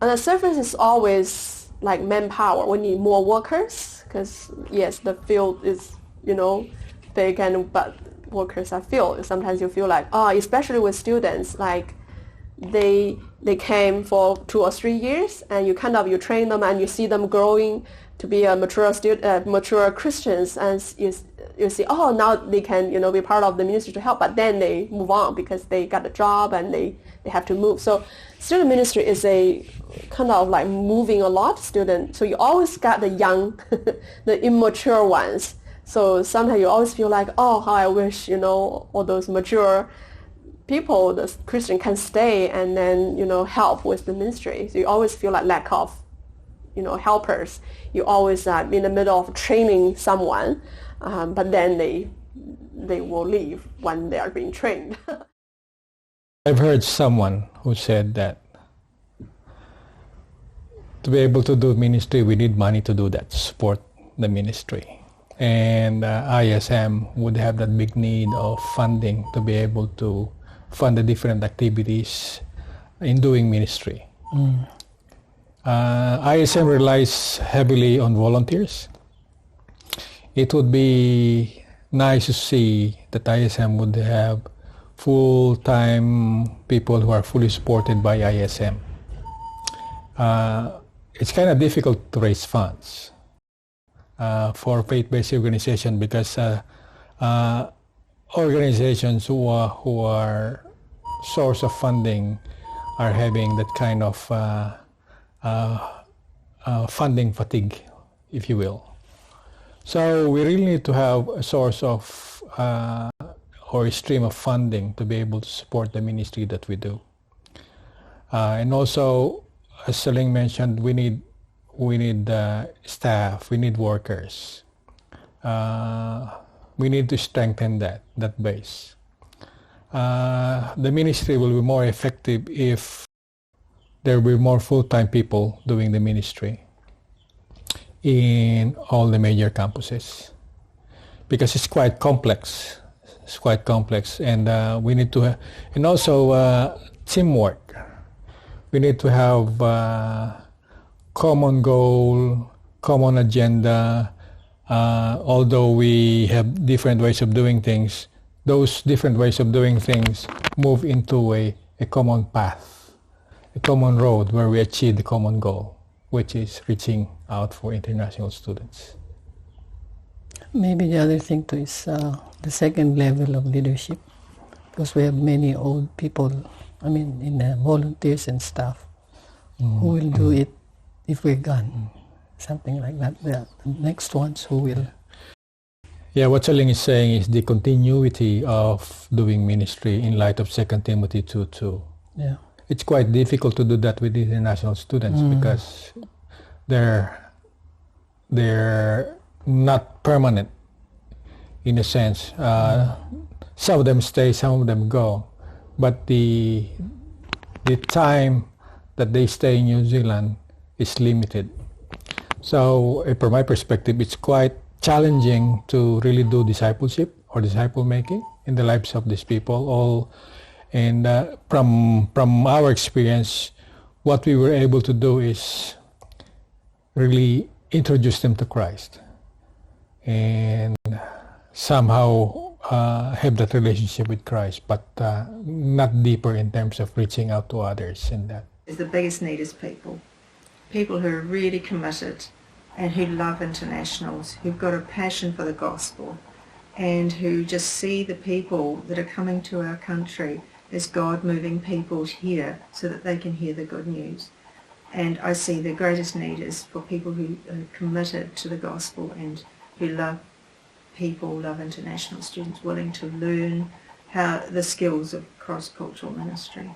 And the surface is always like manpower. We need more workers because yes, the field is, big but workers are few. Sometimes you feel like, especially with students, like they came for 2 or 3 years and you train them and you see them growing to be a mature Christians, and you see, now they can, be part of the ministry to help, but then they move on because they got a job and they have to move. So student ministry is a kind of like moving a lot student. So you always got the young, the immature ones. So sometimes you always feel like, how I wish, all those mature people, the Christian can stay and then, help with the ministry. So you always feel like lack of, helpers. You always in the middle of training someone, but then they will leave when they are being trained. I've heard someone who said that to be able to do ministry, we need money to do that, to support the ministry. And ISM would have that big need of funding to be able to fund the different activities in doing ministry. ISM relies heavily on volunteers. It would be nice to see that ISM would have full-time people who are fully supported by ISM. It's kind of difficult to raise funds for faith-based organization because organizations who are source of funding are having that kind of funding fatigue, if you will. So we really need to have a source of or a stream of funding to be able to support the ministry that we do. And also, as Celine mentioned, we need staff, we need workers. We need to strengthen that base. The ministry will be more effective if there will be more full-time people doing the ministry in all the major campuses, because it's quite complex. And we need to and also teamwork. We need to have common goal, common agenda. Although we have different ways of doing things, those different ways of doing things move into a common path, a common road where we achieve the common goal, which is reaching out for international students. Maybe the other thing too is the second level of leadership, because we have many old people, in volunteers and staff, who will do it if we're gone. Something like that. The next ones who will. Yeah, what Celine is saying is the continuity of doing ministry in light of 2 Timothy 2:2. Yeah. It's quite difficult to do that with international students because they're not permanent in a sense. Some of them stay, some of them go, but the time that they stay in New Zealand is limited. So from my perspective, it's quite challenging to really do discipleship or disciple making in the lives of these people. And from our experience, what we were able to do is really introduce them to Christ and somehow have that relationship with Christ, but not deeper in terms of reaching out to others in that. The biggest need is people who are really committed and who love internationals, who've got a passion for the gospel, and who just see the people that are coming to our country as God moving people here so that they can hear the good news. And I see the greatest need is for people who are committed to the gospel and who love people, love international students, willing to learn the skills of cross-cultural ministry.